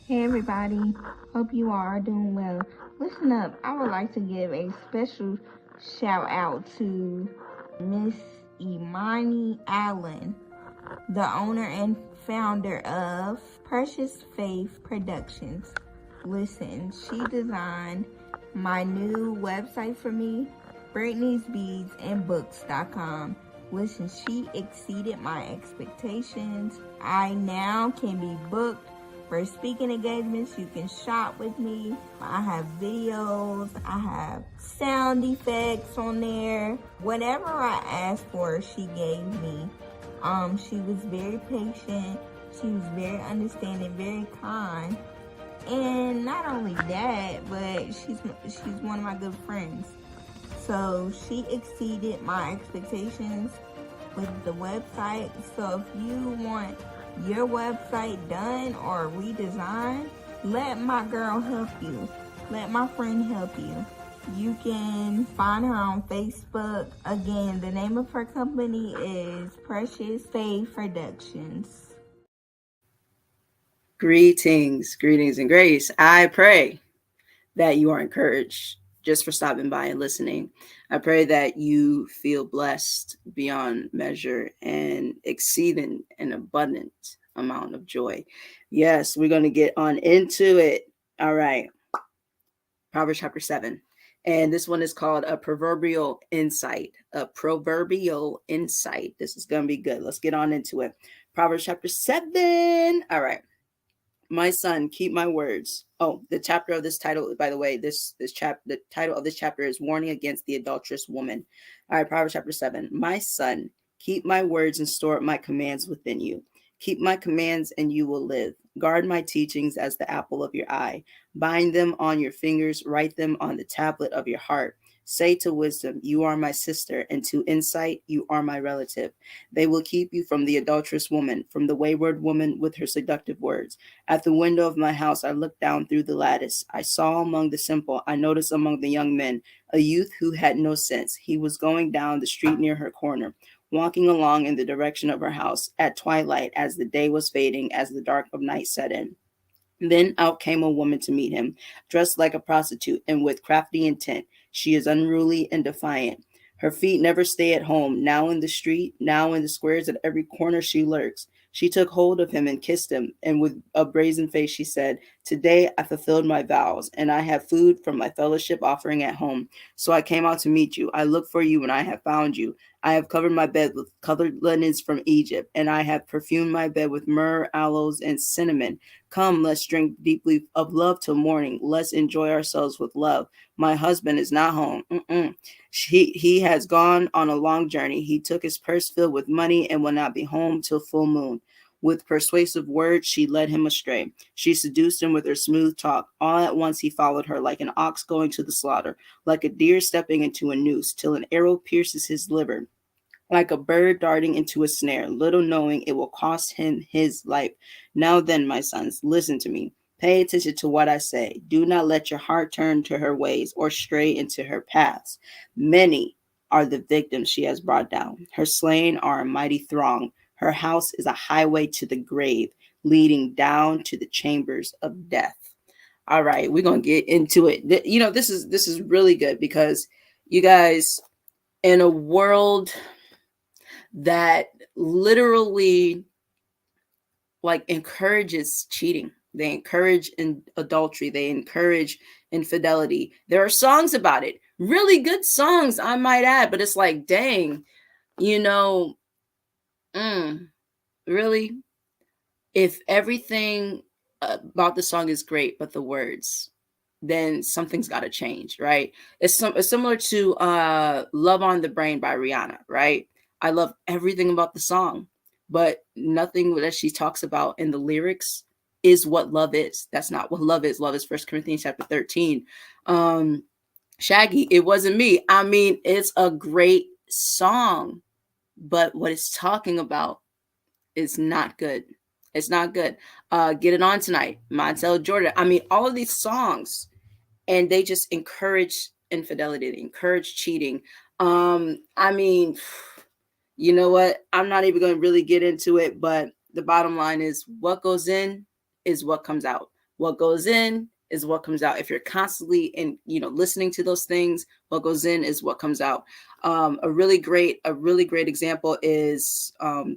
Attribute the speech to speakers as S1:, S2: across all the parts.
S1: Hey everybody, hope you are doing well. Listen up, I would like to give a special shout out to Miss Imani Allen, the owner and founder of Precious Faith Productions. Listen, she designed my new website for me, Britney'sBeadsandBooks.com. Listen, she exceeded my expectations. I now can be booked for speaking engagements. You can shop with me. I have videos. I have sound effects on there. Whatever I asked for, she gave me. She was very patient. She was very understanding, very kind. And not only that, but she's one of my good friends. So she exceeded my expectations with the website. So if you want your website done or redesigned, let my girl help you. Let my friend help you. You can find her on Facebook. Again, the name of her company is Precious Faith Productions.
S2: Greetings, and grace. I pray that you are encouraged just for stopping by and listening. I pray that you feel blessed beyond measure and exceeding an abundant amount of joy. Yes, we're going to get on into it. All right. Proverbs chapter 7. And this one is called a proverbial insight. A proverbial insight. This is going to be good. Let's get on into it. Proverbs chapter 7. All right. My son, keep my words. Oh, the chapter of this title, by the way, the title of this chapter is Warning Against the Adulterous Woman. All right, Proverbs chapter 7. My son, keep my words and store up my commands within you. Keep my commands and you will live. Guard my teachings as the apple of your eye. Bind them on your fingers, write them on the tablet of your heart. Say to wisdom, you are my sister, and to insight, you are my relative. They will keep you from the adulterous woman, from the wayward woman with her seductive words. At the window of my house, I looked down through the lattice. I saw among the simple, I noticed among the young men, a youth who had no sense. He was going down the street near her corner, walking along in the direction of her house at twilight, as the day was fading, as the dark of night set in. Then out came a woman to meet him, dressed like a prostitute and with crafty intent. She is unruly and defiant. Her feet never stay at home. Now in the street, now in the squares, at every corner she lurks. She took hold of him and kissed him, and with a brazen face she said, Today I fulfilled my vows, and I have food from my fellowship offering at home. So I came out to meet you. I looked for you, and I have found you. I have covered my bed with colored linens from Egypt, and I have perfumed my bed with myrrh, aloes, and cinnamon. Come, let's drink deeply of love till morning. Let's enjoy ourselves with love. My husband is not home. He has gone on a long journey. He took his purse filled with money and will not be home till full moon. With persuasive words, she led him astray. She seduced him with her smooth talk. All at once he followed her like an ox going to the slaughter, like a deer stepping into a noose, till an arrow pierces his liver, like a bird darting into a snare, little knowing it will cost him his life. Now then, my sons, listen to me. Pay attention to what I say. Do not let your heart turn to her ways or stray into her paths. Many are the victims she has brought down. Her slain are a mighty throng. Her house is a highway to the grave, leading down to the chambers of death. All right, we're gonna get into it. This is really good because you guys, in a world that literally like encourages cheating, they encourage adultery, they encourage infidelity. There are songs about it, really good songs, I might add, but it's like, dang, you know, really, if everything about the song is great but the words, then something's got to change, right? It's similar to Love on the Brain by Rihanna, right? I love everything about the song, but nothing that she talks about in the lyrics is what love is. That's not what love is. Love is 1 Corinthians chapter 13. Shaggy, it wasn't me. I mean, it's a great song, but what it's talking about is not good. It's not good. Get It On Tonight, Montel Jordan. I mean, all of these songs, and they just encourage infidelity, they encourage cheating. I mean, you know what? I'm not even going to really get into it, but the bottom line is what goes in is what comes out. What goes in is what comes out. If you're constantly listening to those things, what goes in is what comes out. A really great example is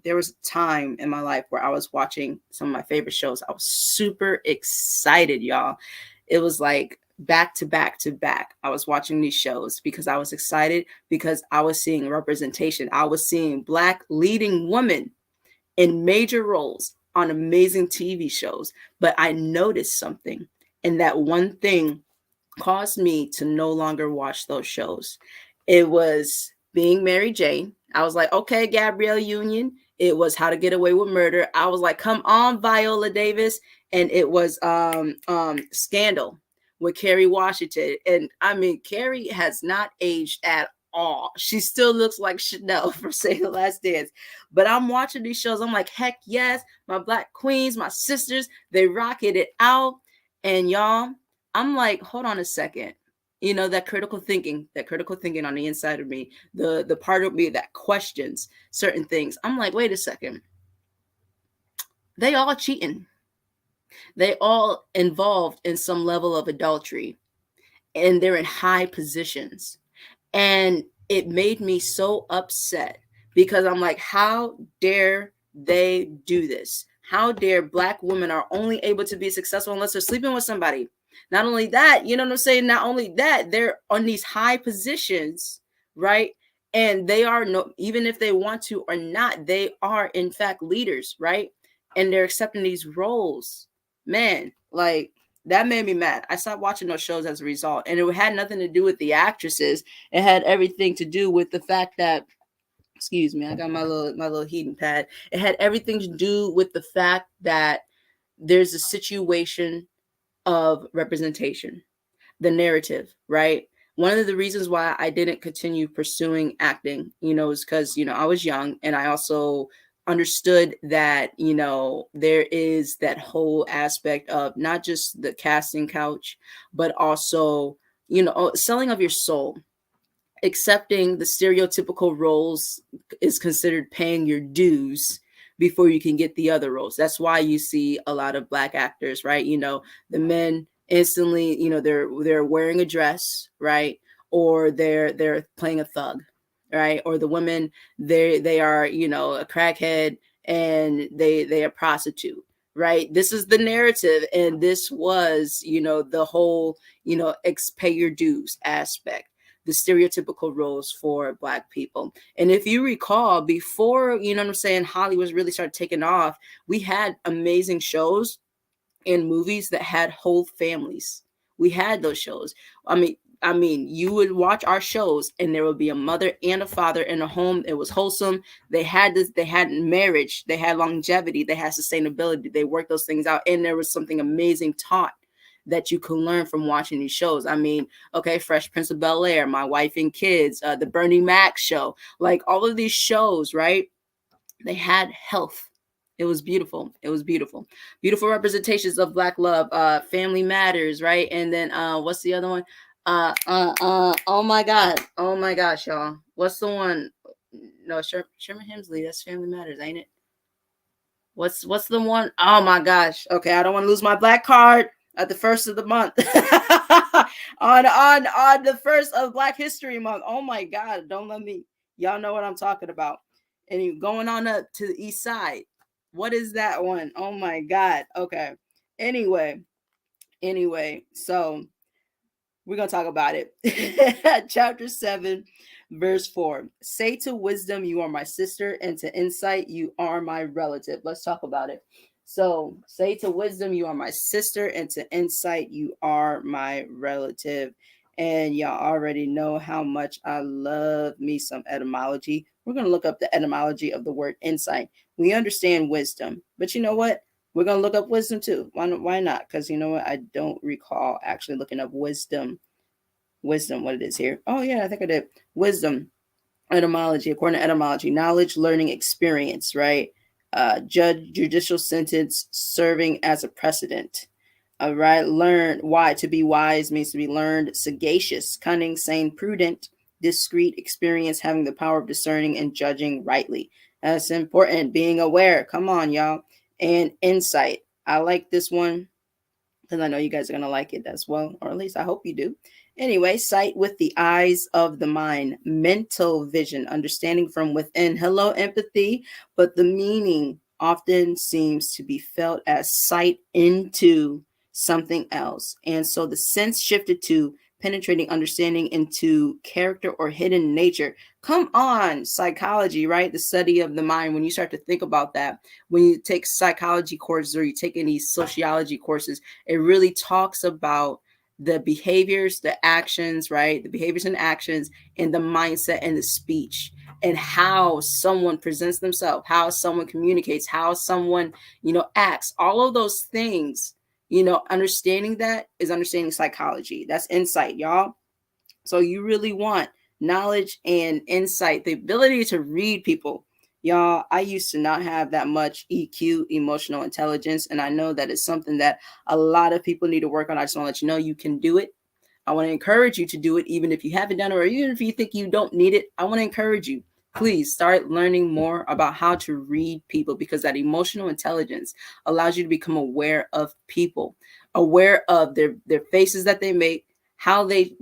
S2: there was a time in my life where I was watching some of my favorite shows. I was super excited, y'all. It was like back to back to back. I was watching these shows because I was excited, because I was seeing representation. I was seeing Black leading women in major roles on amazing TV shows. But I noticed something, and that one thing caused me to no longer watch those shows. It was Being Mary Jane. I was like, okay, Gabrielle Union. It was How to Get Away with Murder. I was like, come on, Viola Davis. And it was Scandal with Kerry Washington. And I mean, Kerry has not aged at all. She still looks like Chanel from Say the Last Dance. But I'm watching these shows. I'm like, heck yes, my Black queens, my sisters, they rocking it out. And y'all, I'm like, hold on a second. That critical thinking on the inside of me, the part of me that questions certain things. I'm like, wait a second. They all cheating. They all involved in some level of adultery, and they're in high positions. And it made me so upset, because I'm like, how dare they do this? How dare Black women are only able to be successful unless they're sleeping with somebody? Not only that, you know what I'm saying? Not only that, they're on these high positions, right? And they are, no, even if they want to or not, they are in fact leaders, right? And they're accepting these roles. Man, like, that made me mad. I stopped watching those shows as a result. And it had nothing to do with the actresses. It had everything to do with the fact that, excuse me, I got my little heating pad. It had everything to do with the fact that there's a situation of representation, the narrative, right? One of the reasons why I didn't continue pursuing acting, is because, I was young, and I also understood that, there is that whole aspect of not just the casting couch, but also, selling of your soul. Accepting the stereotypical roles is considered paying your dues before you can get the other roles. That's why you see a lot of Black actors, right? The men instantly, they're wearing a dress, right? Or they're playing a thug, right? Or the women, they are, a crackhead, and they are prostitute, right? This is the narrative, and this was, the whole, pay your dues aspect, the stereotypical roles for Black people. And if you recall, before, Hollywood really started taking off, we had amazing shows and movies that had whole families. We had those shows. I mean, you would watch our shows, and there would be a mother and a father in a home. It was wholesome. They had marriage, they had longevity, they had sustainability. They worked those things out, and there was something amazing taught that you can learn from watching these shows. I mean, okay, Fresh Prince of Bel-Air, My Wife and Kids, the Bernie Mac show, like all of these shows, right? They had health. It was beautiful. It was beautiful. Beautiful representations of Black love, Family Matters, right? And then what's the other one? Oh my gosh, y'all. What's the one? No, Sherman Hemsley. That's Family Matters, ain't it? What's the one? Oh my gosh. Okay, I don't want to lose my Black card at the first of the month. on the first of Black History Month. Oh my God, don't let me. Y'all know what I'm talking about. And going on up to the east side. What is that one? Oh my God. Okay. Anyway, so we're going to talk about it. Chapter 7, verse 4. Say to wisdom, you are my sister, and to insight, you are my relative. Let's talk about it. So, say to wisdom, you are my sister, and to insight, you are my relative. And y'all already know how much I love me some etymology. We're going to look up the etymology of the word insight. We understand wisdom, but you know what? We're going to look up wisdom too. Why not? Because you know what? I don't recall actually looking up wisdom, what it is here. Oh, yeah, I think I did. Wisdom, etymology, according to etymology, knowledge, learning, experience, right? Judge, judicial sentence, serving as a precedent. All right. Learn. Why? To be wise means to be learned, sagacious, cunning, sane, prudent, discreet, experience, having the power of discerning and judging rightly. That's important. Being aware. Come on, y'all. And insight. I like this one because I know you guys are going to like it as well, or at least I hope you do. Anyway, sight with the eyes of the mind, mental vision, understanding from within. Hello, empathy, but the meaning often seems to be felt as sight into something else. And so the sense shifted to penetrating understanding into character or hidden nature. Come on, psychology, right? The study of the mind. When you start to think about that, when you take psychology courses or you take any sociology courses, it really talks about the behaviors, the actions, right? The behaviors and actions, and the mindset and the speech, and how someone presents themselves, how someone communicates, how someone, acts. All of those things, understanding that is understanding psychology. That's insight, y'all. So you really want knowledge and insight, the ability to read people. Y'all, I used to not have that much EQ, emotional intelligence, and I know that it's something that a lot of people need to work on. I just want to let you know you can do it. I want to encourage you to do it, even if you haven't done it, or even if you think you don't need it. I want to encourage you. Please start learning more about how to read people, because that emotional intelligence allows you to become aware of people, aware of their faces that they make, how they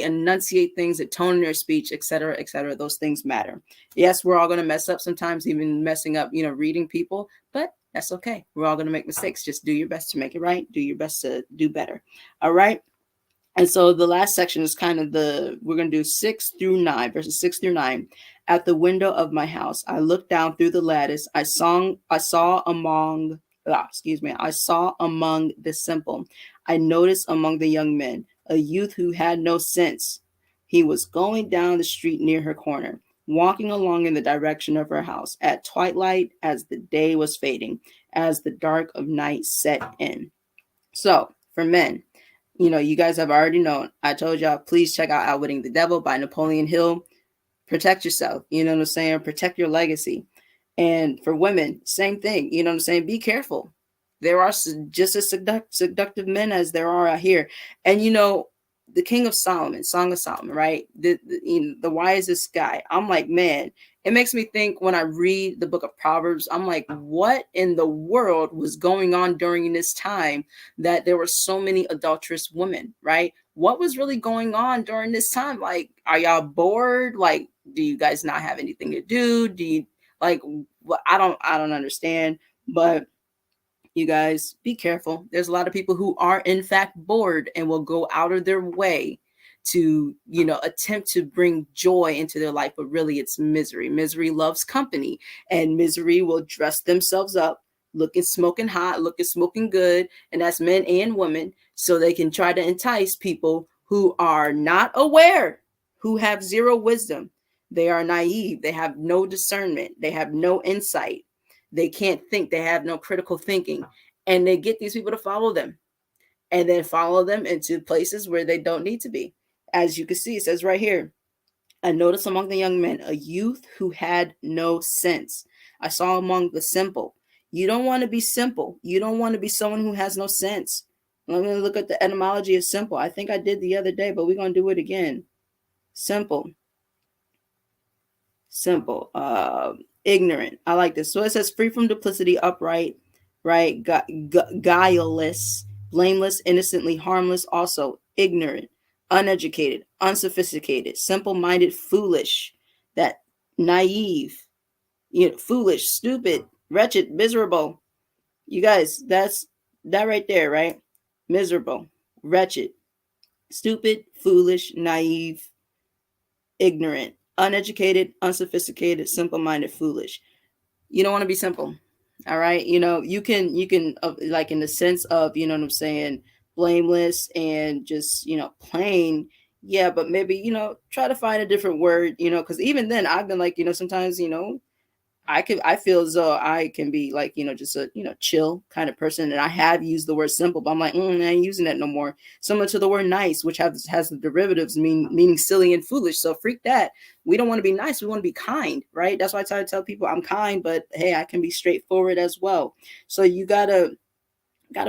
S2: enunciate things, the tone in their speech, etc., etc. Those things matter. Yes, we're all going to mess up sometimes, even messing up, reading people, but that's okay. We're all going to make mistakes. Just do your best to make it right. Do your best to do better. All right. And so the last section is kind of we're going to do 6 through 9, verses 6 through 9. At the window of my house, I looked down through the lattice. I saw among the simple. I noticed among the young men a youth who had no sense. He was going down the street near her corner, walking along in the direction of her house at twilight, as the day was fading, as the dark of night set in. So for men, you guys have already known. I told y'all, please check out Outwitting the Devil by Napoleon Hill. Protect yourself. You know what I'm saying? Protect your legacy. And for women, same thing. You know what I'm saying? Be careful. There are just as seductive men as there are out here. And, the King of Solomon, Song of Solomon, right? The wisest guy. I'm like, man, it makes me think when I read the book of Proverbs, I'm like, what in the world was going on during this time that there were so many adulterous women, right? What was really going on during this time? Like, are y'all bored? Like, do you guys not have anything to do? Do you I don't understand, but you guys be careful. There's a lot of people who are in fact bored and will go out of their way to, attempt to bring joy into their life, but really it's misery. Misery loves company, and misery will dress themselves up, looking smoking hot, looking smoking good, and that's men and women, so they can try to entice people who are not aware, who have zero wisdom. They are naive. They have no discernment. They have no insight. They can't think. They have no critical thinking. And they get these people to follow them, and then follow them into places where they don't need to be. As you can see, it says right here, I noticed among the young men a youth who had no sense. I saw among the simple. You don't want to be simple. You don't want to be someone who has no sense. Let me look at the etymology of simple. I think I did the other day, but we're going to do it again. Simple. Ignorant. I like this. So it says free from duplicity, upright, right? Guileless, blameless, innocently harmless, also ignorant, uneducated, unsophisticated, simple-minded, foolish, that naive, foolish, stupid, wretched, miserable. You guys, that's that right there, right? Miserable, wretched, stupid, foolish, naive, ignorant, uneducated, unsophisticated, simple-minded, foolish. You don't want to be simple. All right. You can like in the sense of, what I'm saying, blameless and just, plain. Yeah. But maybe, try to find a different word, because even then I've been like, sometimes, I feel as though I can be like, just a, chill kind of person. And I have used the word simple, but I'm like, I ain't using that no more. Similar to the word nice, which has the derivatives meaning silly and foolish. So freak that. We don't want to be nice. We want to be kind, right? That's why I try to tell people I'm kind, but hey, I can be straightforward as well. So you gotta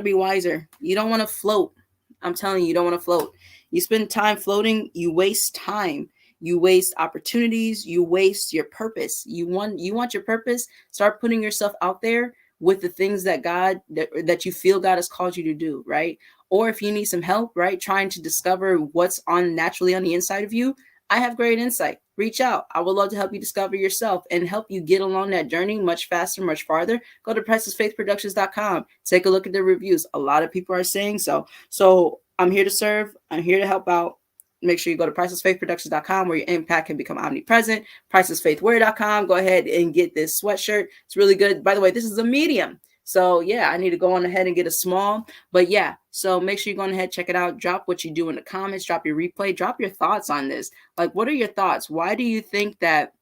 S2: be wiser. You don't want to float. I'm telling you, you don't want to float. You spend time floating, you waste time. You waste opportunities. You waste your purpose. You want your purpose. Start putting yourself out there with the things that you feel God has called you to do, right? Or if you need some help, right, trying to discover what's naturally on the inside of you, I have great insight. Reach out. I would love to help you discover yourself and help you get along that journey much faster, much farther. Go to pricelessfaithproductions.com. Take a look at the reviews. A lot of people are saying so. So I'm here to serve. I'm here to help out. Make sure you go to pricelessfaithproductions.com where your impact can become omnipresent. Pricelessfaithwear.com. Go ahead and get this sweatshirt. It's really good. By the way, this is a medium. So yeah, I need to go on ahead and get a small, but yeah, so make sure you go on ahead, check it out, drop what you do in the comments, drop your replay, drop your thoughts on this. Like, what are your thoughts? Why do you think that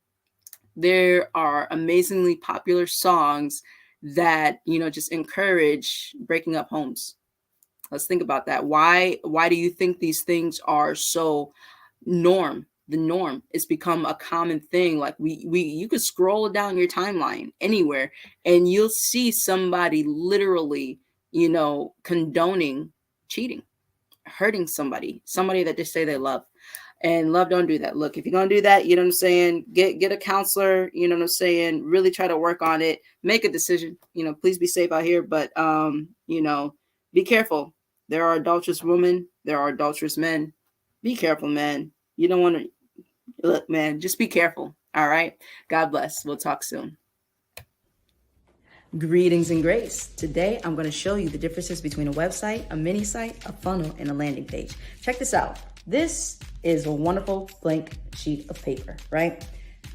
S2: there are amazingly popular songs that, just encourage breaking up homes? Let's think about that. Why do you think these things are so the norm? It's become a common thing. Like you could scroll down your timeline anywhere and you'll see somebody literally, condoning cheating, hurting somebody that they say they love. And love don't do that. Look, if you're going to do that, you know what I'm saying? Get a counselor, you know what I'm saying? Really try to work on it. Make a decision. Please be safe out here. But, be careful. There are adulterous women. There are adulterous men. Be careful, man. You don't want to look, man. Just be careful. All right. God bless. We'll talk soon. Greetings and grace. Today, I'm going to show you the differences between a website, a mini site, a funnel, and a landing page. Check this out. This is a wonderful blank sheet of paper, right?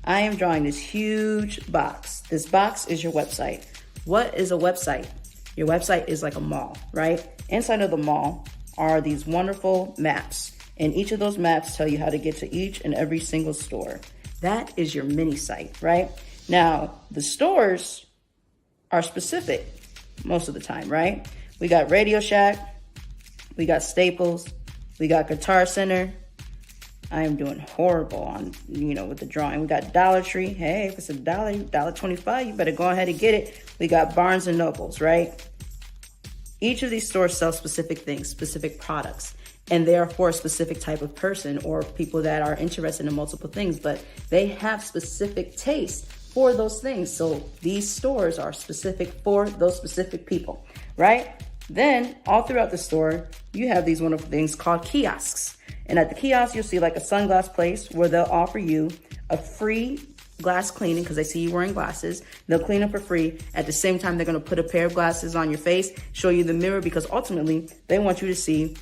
S2: I am drawing this huge box. This box is your website. What is a website? Your website is like a mall, right? Inside of the mall are these wonderful maps, and each of those maps tell you how to get to each and every single store. That is your mini site, right? Now, the stores are specific most of the time, right? We got Radio Shack, we got Staples, we got Guitar Center. I am doing horrible on, with the drawing. We got Dollar Tree. Hey, if it's $1.25, you better go ahead and get it. We got Barnes and Nobles, right? Each of these stores sell specific things, specific products, and they are for a specific type of person or people that are interested in multiple things, but they have specific taste for those things. So these stores are specific for those specific people, right? Then all throughout the store, you have these wonderful things called kiosks. And at the kiosk, you'll see like a sunglass place where they'll offer you a free glass cleaning because they see you wearing glasses. They'll clean them for free. At the same time, they're going to put a pair of glasses on your face, show you the mirror, because ultimately they want you to see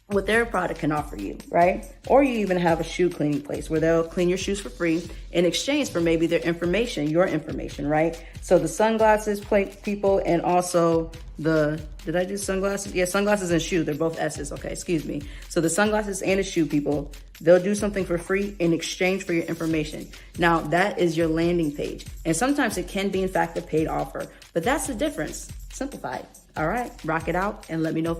S2: what their product can offer you, right? Or you even have a shoe cleaning place where they'll clean your shoes for free in exchange for maybe their information, your information, right? So the sunglasses people, and also did I do sunglasses? Yeah, sunglasses and shoe, they're both S's, okay, excuse me. So the sunglasses and the shoe people, they'll do something for free in exchange for your information. Now, that is your landing page. And sometimes it can be, in fact, a paid offer, but that's the difference. Simplified. All right, rock it out and let me know.